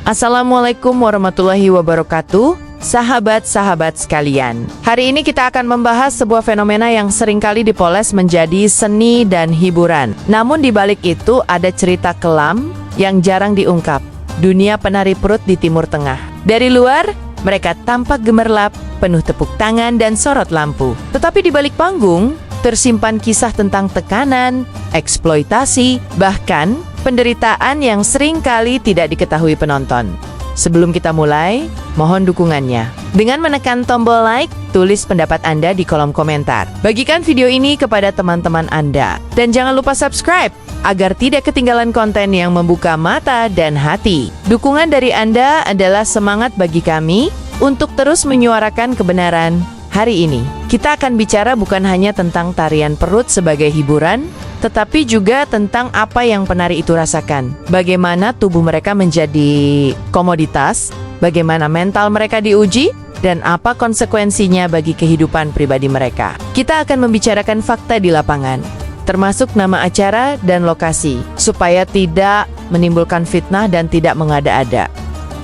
Assalamualaikum warahmatullahi wabarakatuh, sahabat-sahabat sekalian. Hari ini kita akan membahas sebuah fenomena yang seringkali dipoles menjadi seni dan hiburan. Namun di balik itu ada cerita kelam yang jarang diungkap. Dunia penari perut di Timur Tengah. Dari luar, mereka tampak gemerlap, penuh tepuk tangan dan sorot lampu. Tetapi di balik panggung, tersimpan kisah tentang tekanan, eksploitasi, bahkan penderitaan yang sering kali tidak diketahui penonton. Sebelum kita mulai, mohon dukungannya. Dengan menekan tombol like, tulis pendapat Anda di kolom komentar. Bagikan video ini kepada teman-teman Anda. Dan jangan lupa subscribe, agar tidak ketinggalan konten yang membuka mata dan hati. Dukungan dari Anda adalah semangat bagi kami untuk terus menyuarakan kebenaran. Hari ini, kita akan bicara bukan hanya tentang tarian perut sebagai hiburan, tetapi juga tentang apa yang penari itu rasakan. Bagaimana tubuh mereka menjadi komoditas, bagaimana mental mereka diuji, dan apa konsekuensinya bagi kehidupan pribadi mereka. Kita akan membicarakan fakta di lapangan, termasuk nama acara dan lokasi, supaya tidak menimbulkan fitnah dan tidak mengada-ada.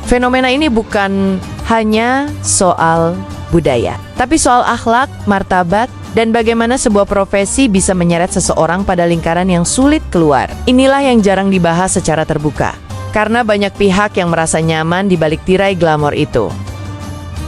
Fenomena ini bukan hanya soal budaya, tapi soal akhlak, martabat, dan bagaimana sebuah profesi bisa menyeret seseorang pada lingkaran yang sulit keluar. Inilah yang jarang dibahas secara terbuka, karena banyak pihak yang merasa nyaman di balik tirai glamor itu.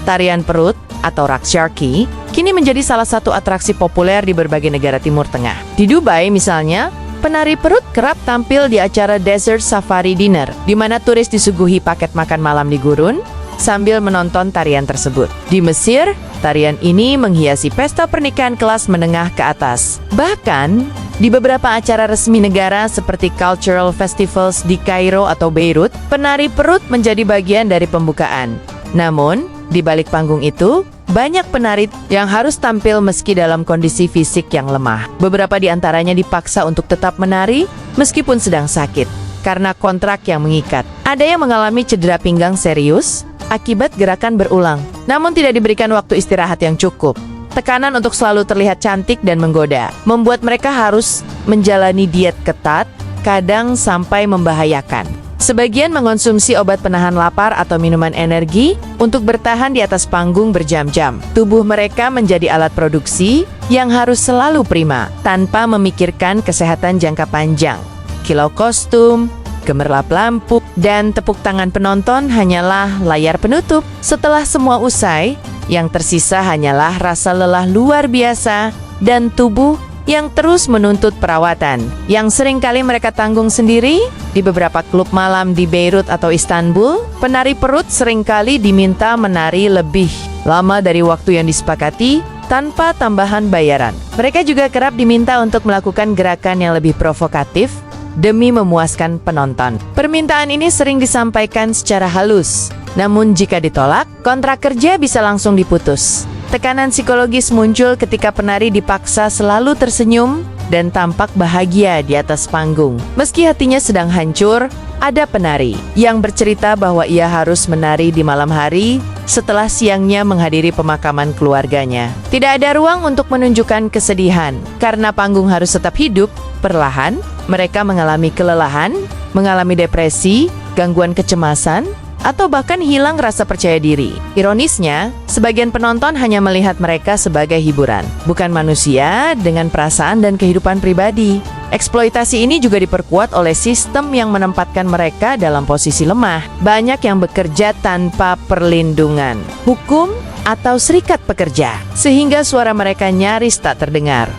Tarian perut atau Raksharki kini menjadi salah satu atraksi populer di berbagai negara Timur Tengah. Di Dubai misalnya, penari perut kerap tampil di acara Desert Safari Dinner, di mana turis disuguhi paket makan malam di gurun sambil menonton tarian tersebut. Di Mesir, tarian ini menghiasi pesta pernikahan kelas menengah ke atas. Bahkan, di beberapa acara resmi negara seperti cultural festivals di Kairo atau Beirut, penari perut menjadi bagian dari pembukaan. Namun, di balik panggung itu, banyak penari yang harus tampil meski dalam kondisi fisik yang lemah. Beberapa di antaranya dipaksa untuk tetap menari meskipun sedang sakit, karena kontrak yang mengikat. Ada yang mengalami cedera pinggang serius akibat gerakan berulang, namun tidak diberikan waktu istirahat yang cukup. Tekanan untuk selalu terlihat cantik dan menggoda membuat mereka harus menjalani diet ketat, kadang sampai membahayakan. Sebagian mengonsumsi obat penahan lapar atau minuman energi untuk bertahan di atas panggung berjam-jam. Tubuh mereka menjadi alat produksi yang harus selalu prima, tanpa memikirkan kesehatan jangka panjang. Kilau kostum, gemerlap lampu, dan tepuk tangan penonton hanyalah layar penutup. Setelah semua usai, yang tersisa hanyalah rasa lelah luar biasa dan tubuh yang terus menuntut perawatan, yang seringkali mereka tanggung sendiri. Di beberapa klub malam di Beirut atau Istanbul, penari perut seringkali diminta menari lebih lama dari waktu yang disepakati tanpa tambahan bayaran. Mereka juga kerap diminta untuk melakukan gerakan yang lebih provokatif demi memuaskan penonton. Permintaan ini sering disampaikan secara halus, namun jika ditolak, kontrak kerja bisa langsung diputus. Tekanan psikologis muncul ketika penari dipaksa selalu tersenyum dan tampak bahagia di atas panggung. Meski hatinya sedang hancur, ada penari yang bercerita bahwa ia harus menari di malam hari setelah siangnya menghadiri pemakaman keluarganya. Tidak ada ruang untuk menunjukkan kesedihan, karena panggung harus tetap hidup. Perlahan, mereka mengalami kelelahan, mengalami depresi, gangguan kecemasan, atau bahkan hilang rasa percaya diri. Ironisnya, sebagian penonton hanya melihat mereka sebagai hiburan, bukan manusia dengan perasaan dan kehidupan pribadi. Eksploitasi ini juga diperkuat oleh sistem yang menempatkan mereka dalam posisi lemah. Banyak yang bekerja tanpa perlindungan hukum atau serikat pekerja, sehingga suara mereka nyaris tak terdengar.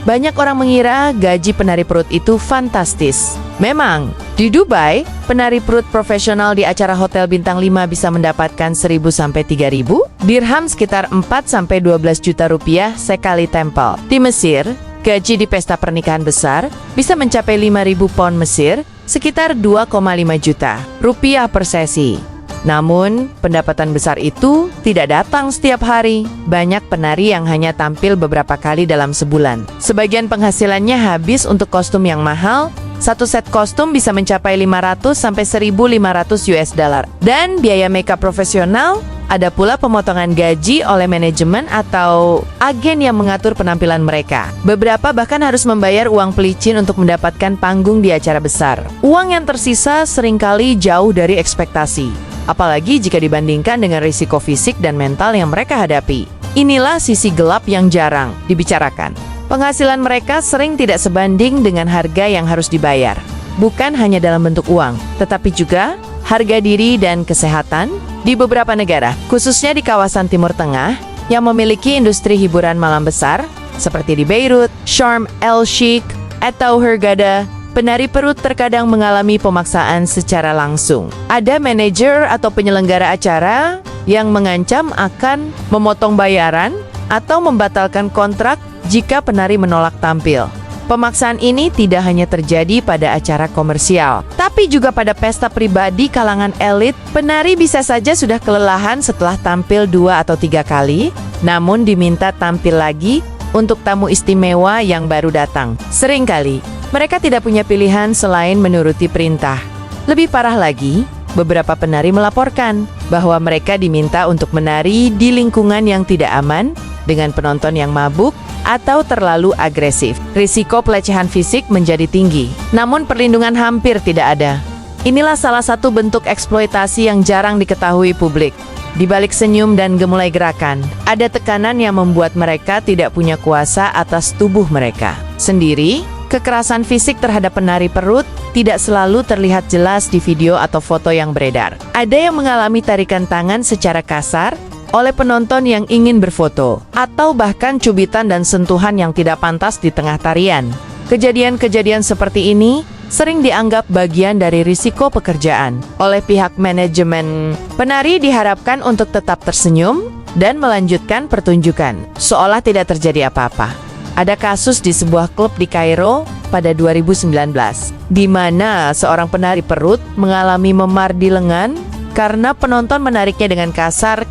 Banyak orang mengira gaji penari perut itu fantastis. Memang, di Dubai, penari perut profesional di acara hotel bintang 5 bisa mendapatkan 1.000–3.000 dirham, sekitar 4–12 juta rupiah sekali tempel. Di Mesir, gaji di pesta pernikahan besar bisa mencapai 5.000 pound Mesir, sekitar 2,5 juta rupiah per sesi. Namun, pendapatan besar itu tidak datang setiap hari. Banyak penari yang hanya tampil beberapa kali dalam sebulan. Sebagian penghasilannya habis untuk kostum yang mahal. Satu set kostum bisa mencapai 500 sampai 1.500 US dollar. Dan biaya makeup profesional Ada pula pemotongan gaji oleh manajemen atau agen yang mengatur penampilan mereka. Beberapa bahkan harus membayar uang pelicin untuk mendapatkan panggung di acara besar. Uang yang tersisa seringkali jauh dari ekspektasi, apalagi jika dibandingkan dengan risiko fisik dan mental yang mereka hadapi. Inilah sisi gelap yang jarang dibicarakan. Penghasilan mereka sering tidak sebanding dengan harga yang harus dibayar. Bukan hanya dalam bentuk uang, tetapi juga harga diri dan kesehatan. Di beberapa negara, khususnya di kawasan Timur Tengah, yang memiliki industri hiburan malam besar, seperti di Beirut, Sharm el-Sheikh, atau Hurghada, penari perut terkadang mengalami pemaksaan secara langsung. Ada manajer atau penyelenggara acara yang mengancam akan memotong bayaran atau membatalkan kontrak jika penari menolak tampil. Pemaksaan ini tidak hanya terjadi pada acara komersial, tapi juga pada pesta pribadi kalangan elit. Penari bisa saja sudah kelelahan setelah tampil 2 atau 3 kali, namun diminta tampil lagi untuk tamu istimewa yang baru datang. Seringkali, mereka tidak punya pilihan selain menuruti perintah. Lebih parah lagi, beberapa penari melaporkan bahwa mereka diminta untuk menari di lingkungan yang tidak aman, dengan penonton yang mabuk atau terlalu agresif. Risiko pelecehan fisik menjadi tinggi, namun perlindungan hampir tidak ada. Inilah salah satu bentuk eksploitasi yang jarang diketahui publik. Di balik senyum dan gemulai gerakan, ada tekanan yang membuat mereka tidak punya kuasa atas tubuh mereka sendiri. Kekerasan fisik terhadap penari perut tidak selalu terlihat jelas di video atau foto yang beredar. Ada yang mengalami tarikan tangan secara kasar oleh penonton yang ingin berfoto, atau bahkan cubitan dan sentuhan yang tidak pantas di tengah tarian. Kejadian-kejadian seperti ini sering dianggap bagian dari risiko pekerjaan. Oleh pihak manajemen, penari diharapkan untuk tetap tersenyum dan melanjutkan pertunjukan, seolah tidak terjadi apa-apa. Ada kasus di sebuah klub di Kairo pada 2019, di mana seorang penari perut mengalami memar di lengan karena penonton menariknya dengan kasar.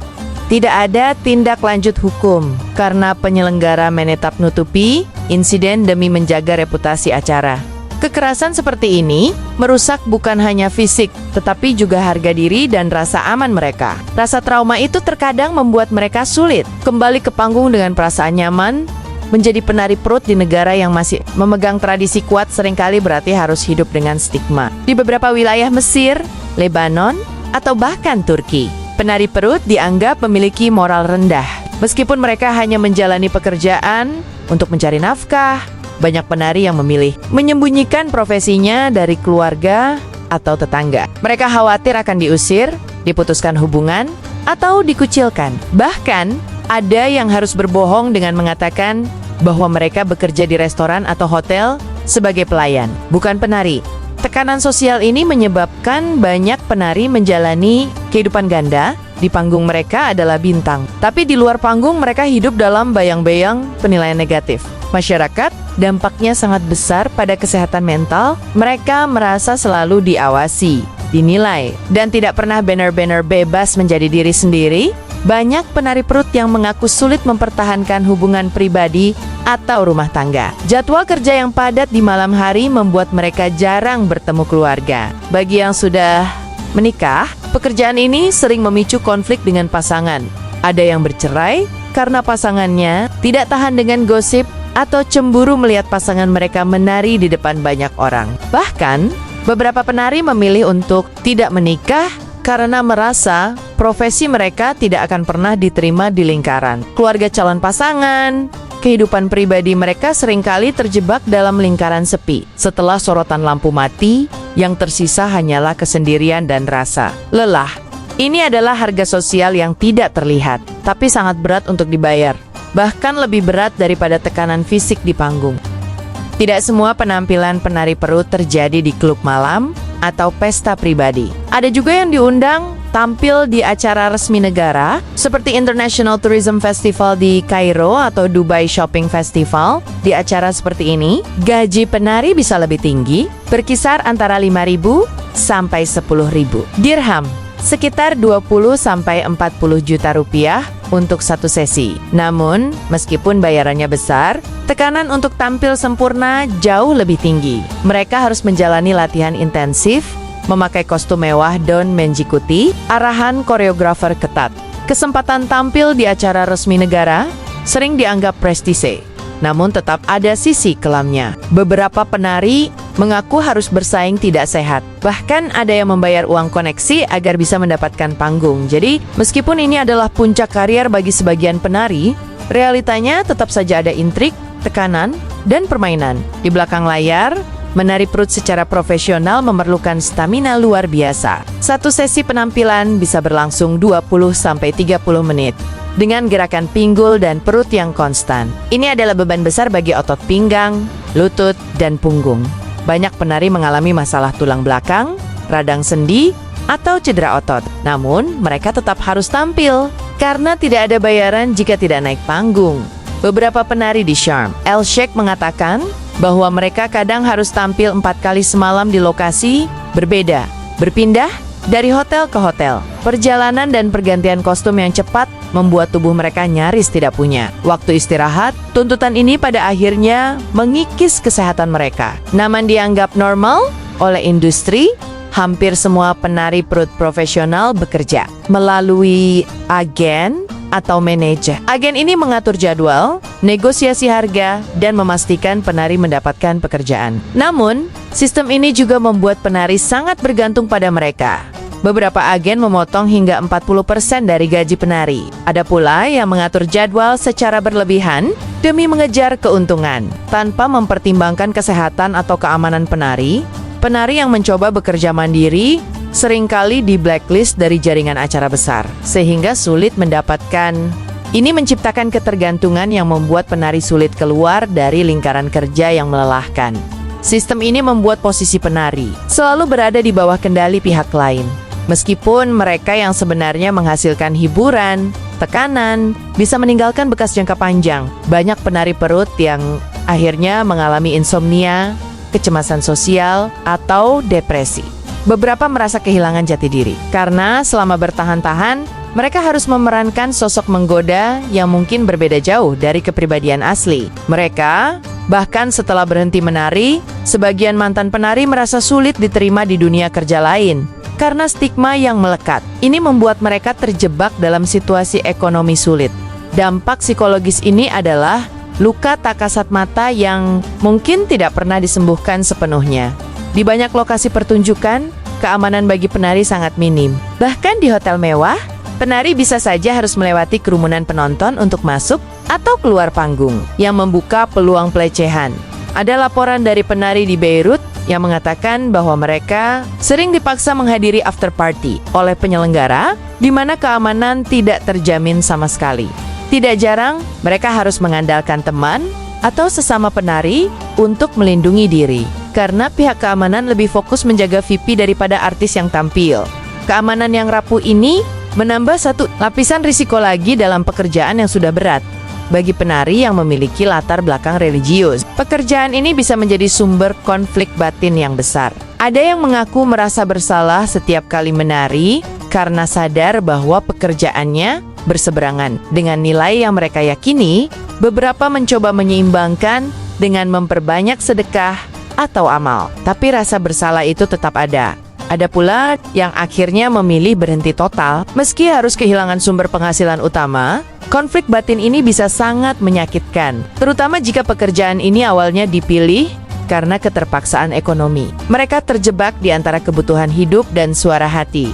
Tidak ada tindak lanjut hukum karena penyelenggara menetap nutupi insiden demi menjaga reputasi acara. Kekerasan seperti ini merusak bukan hanya fisik, tetapi juga harga diri dan rasa aman mereka. Rasa trauma itu terkadang membuat mereka sulit kembali ke panggung dengan perasaan nyaman. Menjadi penari perut di negara yang masih memegang tradisi kuat seringkali berarti harus hidup dengan stigma. Di beberapa wilayah Mesir, Lebanon, atau bahkan Turki, penari perut dianggap memiliki moral rendah. Meskipun mereka hanya menjalani pekerjaan untuk mencari nafkah, banyak penari yang memilih menyembunyikan profesinya dari keluarga atau tetangga. Mereka khawatir akan diusir, diputuskan hubungan, atau dikucilkan. Bahkan, ada yang harus berbohong dengan mengatakan bahwa mereka bekerja di restoran atau hotel sebagai pelayan, bukan penari. Tekanan sosial ini menyebabkan banyak penari menjalani kehidupan ganda. Di panggung mereka adalah bintang, tapi di luar panggung mereka hidup dalam bayang-bayang penilaian negatif masyarakat. Dampaknya sangat besar pada kesehatan mental. Mereka merasa selalu diawasi, dinilai, dan tidak pernah benar-benar bebas menjadi diri sendiri. Banyak penari perut yang mengaku sulit mempertahankan hubungan pribadi atau rumah tangga. Jadwal kerja yang padat di malam hari membuat mereka jarang bertemu keluarga. Bagi yang sudah menikah, pekerjaan ini sering memicu konflik dengan pasangan. Ada yang bercerai karena pasangannya tidak tahan dengan gosip atau cemburu melihat pasangan mereka menari di depan banyak orang. Bahkan, beberapa penari memilih untuk tidak menikah karena merasa profesi mereka tidak akan pernah diterima di lingkaran keluarga calon pasangan. Kehidupan pribadi mereka seringkali terjebak dalam lingkaran sepi. Setelah sorotan lampu mati, yang tersisa hanyalah kesendirian dan rasa lelah. Ini adalah harga sosial yang tidak terlihat, tapi sangat berat untuk dibayar. Bahkan lebih berat daripada tekanan fisik di panggung. Tidak semua penampilan penari perut terjadi di klub malam atau pesta pribadi. Ada juga yang diundang tampil di acara resmi negara seperti International Tourism Festival di Kairo atau Dubai Shopping Festival. Di acara seperti ini, gaji penari bisa lebih tinggi, berkisar antara 5.000 sampai 10.000 dirham, sekitar 20 sampai 40 juta rupiah untuk satu sesi. Namun, meskipun bayarannya besar, tekanan untuk tampil sempurna jauh lebih tinggi. Mereka harus menjalani latihan intensif, memakai kostum mewah dan mengikuti arahan koreografer ketat. Kesempatan tampil di acara resmi negara sering dianggap prestise, namun tetap ada sisi kelamnya. Beberapa penari mengaku harus bersaing tidak sehat. Bahkan ada yang membayar uang koneksi agar bisa mendapatkan panggung. Jadi, meskipun ini adalah puncak karier bagi sebagian penari, realitanya tetap saja ada intrik, tekanan, dan permainan. Di belakang layar, menari perut secara profesional memerlukan stamina luar biasa. Satu sesi penampilan bisa berlangsung 20-30 menit dengan gerakan pinggul dan perut yang konstan. Ini adalah beban besar bagi otot pinggang, lutut, dan punggung. Banyak penari mengalami masalah tulang belakang, radang sendi, atau cedera otot. Namun, mereka tetap harus tampil karena tidak ada bayaran jika tidak naik panggung. Beberapa penari di Sharm El-Sheikh mengatakan bahwa mereka kadang harus tampil 4 kali semalam di lokasi berbeda, berpindah dari hotel ke hotel. Perjalanan dan pergantian kostum yang cepat membuat tubuh mereka nyaris tidak punya waktu istirahat. Tuntutan ini pada akhirnya mengikis kesehatan mereka. Namun dianggap normal oleh industri, hampir semua penari perut profesional bekerja melalui agen atau manajer. Agen ini mengatur jadwal, negosiasi harga, dan memastikan penari mendapatkan pekerjaan. Namun, sistem ini juga membuat penari sangat bergantung pada mereka. Beberapa agen memotong hingga 40% dari gaji penari. Ada pula yang mengatur jadwal secara berlebihan demi mengejar keuntungan. Tanpa mempertimbangkan kesehatan atau keamanan penari, penari yang mencoba bekerja mandiri seringkali di blacklist dari jaringan acara besar, sehingga sulit mendapatkan. Ini menciptakan ketergantungan yang membuat penari sulit keluar dari lingkaran kerja yang melelahkan. Sistem ini membuat posisi penari selalu berada di bawah kendali pihak lain. Meskipun mereka yang sebenarnya menghasilkan hiburan, tekanan, bisa meninggalkan bekas jangka panjang. Banyak penari perut yang akhirnya mengalami insomnia, kecemasan sosial, atau depresi. Beberapa merasa kehilangan jati diri karena selama bertahan-tahan, mereka harus memerankan sosok menggoda yang mungkin berbeda jauh dari kepribadian asli. Mereka, bahkan setelah berhenti menari, sebagian mantan penari merasa sulit diterima di dunia kerja lain karena stigma yang melekat. Ini membuat mereka terjebak dalam situasi ekonomi sulit. Dampak psikologis ini adalah luka tak kasat mata yang mungkin tidak pernah disembuhkan sepenuhnya. Di banyak lokasi pertunjukan, keamanan bagi penari sangat minim. Bahkan di hotel mewah, penari bisa saja harus melewati kerumunan penonton untuk masuk atau keluar panggung, yang membuka peluang pelecehan. Ada laporan dari penari di Beirut yang mengatakan bahwa mereka sering dipaksa menghadiri after party oleh penyelenggara, di mana keamanan tidak terjamin sama sekali. Tidak jarang, mereka harus mengandalkan teman atau sesama penari untuk melindungi diri, karena pihak keamanan lebih fokus menjaga VIP daripada artis yang tampil. Keamanan yang rapuh ini menambah satu lapisan risiko lagi dalam pekerjaan yang sudah berat. Bagi penari yang memiliki latar belakang religius, pekerjaan ini bisa menjadi sumber konflik batin yang besar. Ada yang mengaku merasa bersalah setiap kali menari karena sadar bahwa pekerjaannya berseberangan dengan nilai yang mereka yakini. Beberapa mencoba menyeimbangkan dengan memperbanyak sedekah atau amal, tapi rasa bersalah itu tetap ada. Ada pula yang akhirnya memilih berhenti total meski harus kehilangan sumber penghasilan utama. Konflik batin ini bisa sangat menyakitkan, terutama jika pekerjaan ini awalnya dipilih karena keterpaksaan ekonomi. Mereka terjebak di antara kebutuhan hidup dan suara hati.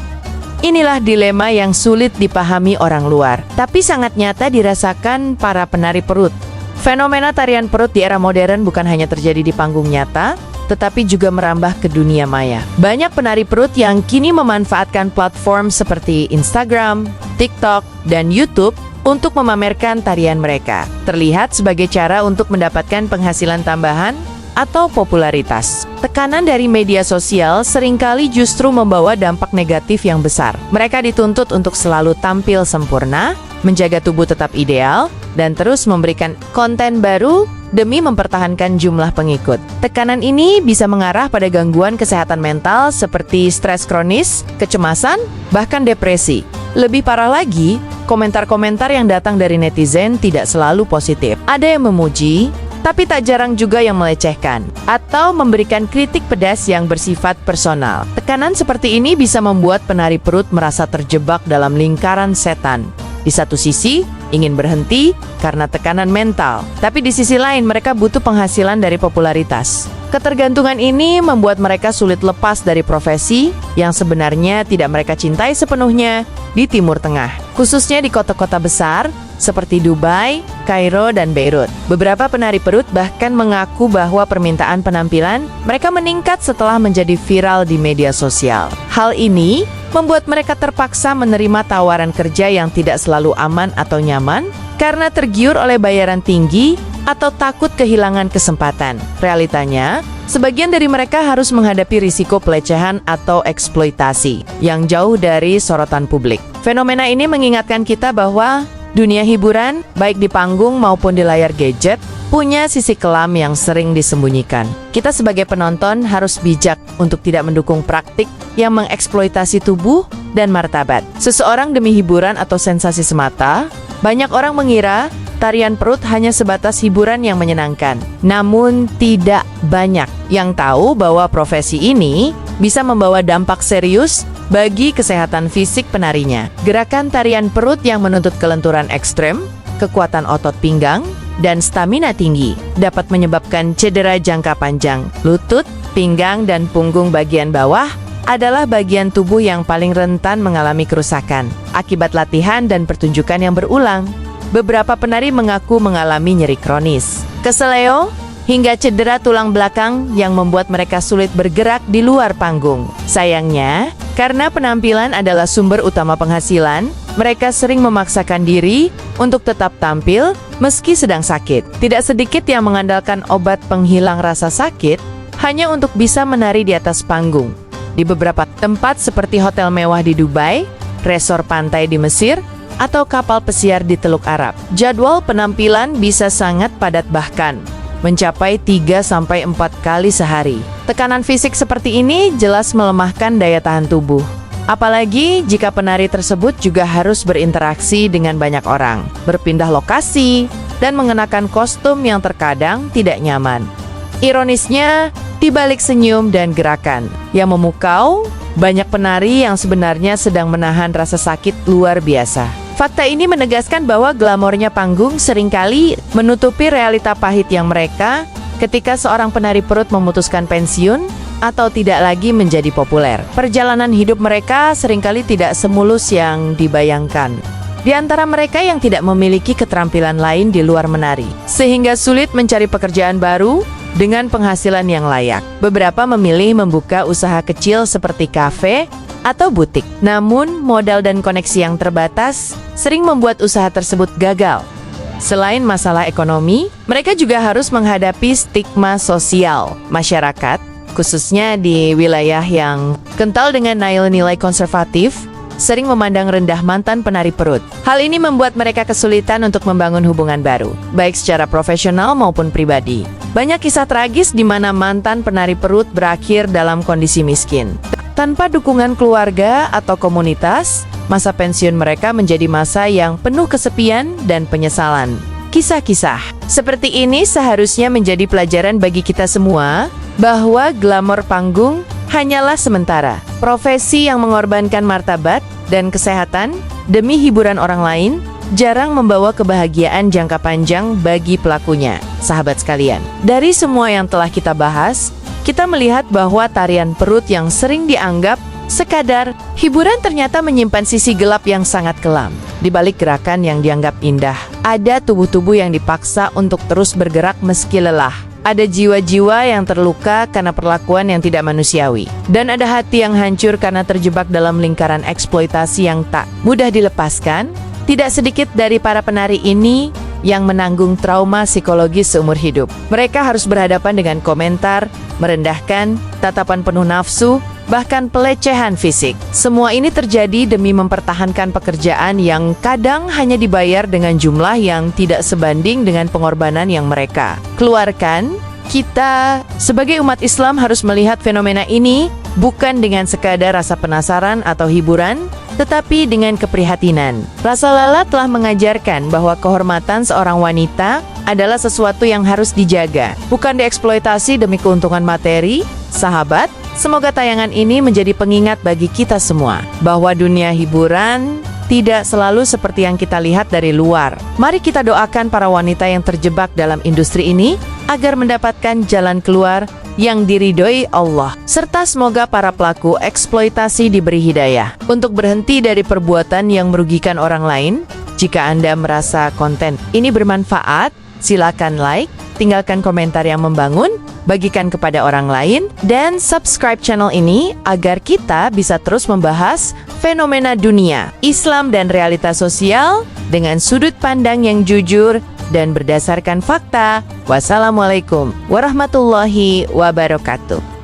Inilah dilema yang sulit dipahami orang luar, tapi sangat nyata dirasakan para penari perut. Fenomena tarian perut di era modern bukan hanya terjadi di panggung nyata, tetapi juga merambah ke dunia maya. Banyak penari perut yang kini memanfaatkan platform seperti Instagram, TikTok, dan YouTube untuk memamerkan tarian mereka. Terlihat sebagai cara untuk mendapatkan penghasilan tambahan atau popularitas. Tekanan dari media sosial seringkali justru membawa dampak negatif yang besar. Mereka dituntut untuk selalu tampil sempurna, menjaga tubuh tetap ideal, dan terus memberikan konten baru demi mempertahankan jumlah pengikut. Tekanan ini bisa mengarah pada gangguan kesehatan mental seperti stres kronis, kecemasan, bahkan depresi. Lebih parah lagi, komentar-komentar yang datang dari netizen tidak selalu positif. Ada yang memuji, tapi tak jarang juga yang melecehkan atau memberikan kritik pedas yang bersifat personal. Tekanan seperti ini bisa membuat penari perut merasa terjebak dalam lingkaran setan. Di satu sisi, ingin berhenti karena tekanan mental, tapi di sisi lain mereka butuh penghasilan dari popularitas. Ketergantungan ini membuat mereka sulit lepas dari profesi yang sebenarnya tidak mereka cintai sepenuhnya di Timur Tengah, khususnya di kota-kota besar seperti Dubai, Kairo, dan Beirut. Beberapa penari perut bahkan mengaku bahwa permintaan penampilan mereka meningkat setelah menjadi viral di media sosial. Hal ini membuat mereka terpaksa menerima tawaran kerja yang tidak selalu aman atau nyaman karena tergiur oleh bayaran tinggi atau takut kehilangan kesempatan. Realitanya, sebagian dari mereka harus menghadapi risiko pelecehan atau eksploitasi yang jauh dari sorotan publik. Fenomena ini mengingatkan kita bahwa dunia hiburan, baik di panggung maupun di layar gadget, punya sisi kelam yang sering disembunyikan. Kita sebagai penonton harus bijak untuk tidak mendukung praktik yang mengeksploitasi tubuh dan martabat seseorang demi hiburan atau sensasi semata. Banyak orang mengira tarian perut hanya sebatas hiburan yang menyenangkan. Namun tidak banyak yang tahu bahwa profesi ini bisa membawa dampak serius bagi kesehatan fisik penarinya. Gerakan tarian perut yang menuntut kelenturan ekstrem, kekuatan otot pinggang, dan stamina tinggi dapat menyebabkan cedera jangka panjang. Lutut, pinggang, dan punggung bagian bawah adalah bagian tubuh yang paling rentan mengalami kerusakan akibat latihan dan pertunjukan yang berulang. Beberapa penari mengaku mengalami nyeri kronis, keseleo, hingga cedera tulang belakang yang membuat mereka sulit bergerak di luar panggung. Sayangnya, karena penampilan adalah sumber utama penghasilan, mereka sering memaksakan diri untuk tetap tampil meski sedang sakit. Tidak sedikit yang mengandalkan obat penghilang rasa sakit hanya untuk bisa menari di atas panggung. Di beberapa tempat seperti hotel mewah di Dubai, resor pantai di Mesir, atau kapal pesiar di Teluk Arab, jadwal penampilan bisa sangat padat, bahkan mencapai 3-4 kali sehari. Tekanan fisik seperti ini jelas melemahkan daya tahan tubuh. Apalagi jika penari tersebut juga harus berinteraksi dengan banyak orang, berpindah lokasi, dan mengenakan kostum yang terkadang tidak nyaman. Ironisnya, di balik senyum dan gerakan yang memukau, banyak penari yang sebenarnya sedang menahan rasa sakit luar biasa. Fakta ini menegaskan bahwa glamornya panggung seringkali menutupi realita pahit yang mereka ketika seorang penari perut memutuskan pensiun atau tidak lagi menjadi populer. Perjalanan hidup mereka seringkali tidak semulus yang dibayangkan. Di antara mereka yang tidak memiliki keterampilan lain di luar menari, sehingga sulit mencari pekerjaan baru dengan penghasilan yang layak. Beberapa memilih membuka usaha kecil seperti kafe atau butik. Namun, modal dan koneksi yang terbatas sering membuat usaha tersebut gagal. Selain masalah ekonomi, mereka juga harus menghadapi stigma sosial masyarakat, khususnya di wilayah yang kental dengan nilai-nilai konservatif, sering memandang rendah mantan penari perut. Hal ini membuat mereka kesulitan untuk membangun hubungan baru, baik secara profesional maupun pribadi. Banyak kisah tragis di mana mantan penari perut berakhir dalam kondisi miskin. Tanpa dukungan keluarga atau komunitas, masa pensiun mereka menjadi masa yang penuh kesepian dan penyesalan. Kisah-kisah seperti ini seharusnya menjadi pelajaran bagi kita semua bahwa glamor panggung hanyalah sementara. Profesi yang mengorbankan martabat dan kesehatan demi hiburan orang lain jarang membawa kebahagiaan jangka panjang bagi pelakunya. Sahabat sekalian, dari semua yang telah kita bahas, kita melihat bahwa tarian perut yang sering dianggap sekadar hiburan ternyata menyimpan sisi gelap yang sangat kelam. Di balik gerakan yang dianggap indah, ada tubuh-tubuh yang dipaksa untuk terus bergerak meski lelah. Ada jiwa-jiwa yang terluka karena perlakuan yang tidak manusiawi. Dan ada hati yang hancur karena terjebak dalam lingkaran eksploitasi yang tak mudah dilepaskan. Tidak sedikit dari para penari ini yang menanggung trauma psikologis seumur hidup. Mereka harus berhadapan dengan komentar merendahkan, tatapan penuh nafsu, bahkan pelecehan fisik. Semua ini terjadi demi mempertahankan pekerjaan yang kadang hanya dibayar dengan jumlah yang tidak sebanding dengan pengorbanan yang mereka keluarkan. Kita sebagai umat Islam harus melihat fenomena ini bukan dengan sekadar rasa penasaran atau hiburan, tetapi dengan keprihatinan. Rasulullah telah mengajarkan bahwa kehormatan seorang wanita adalah sesuatu yang harus dijaga, bukan dieksploitasi demi keuntungan materi. Sahabat, semoga tayangan ini menjadi pengingat bagi kita semua bahwa dunia hiburan tidak selalu seperti yang kita lihat dari luar. Mari kita doakan para wanita yang terjebak dalam industri ini agar mendapatkan jalan keluar yang diridhoi Allah. Serta semoga para pelaku eksploitasi diberi hidayah untuk berhenti dari perbuatan yang merugikan orang lain. Jika Anda merasa konten ini bermanfaat, silakan like, tinggalkan komentar yang membangun, bagikan kepada orang lain, dan subscribe channel ini agar kita bisa terus membahas fenomena dunia, Islam dan realitas sosial dengan sudut pandang yang jujur dan berdasarkan fakta. Wassalamualaikum warahmatullahi wabarakatuh.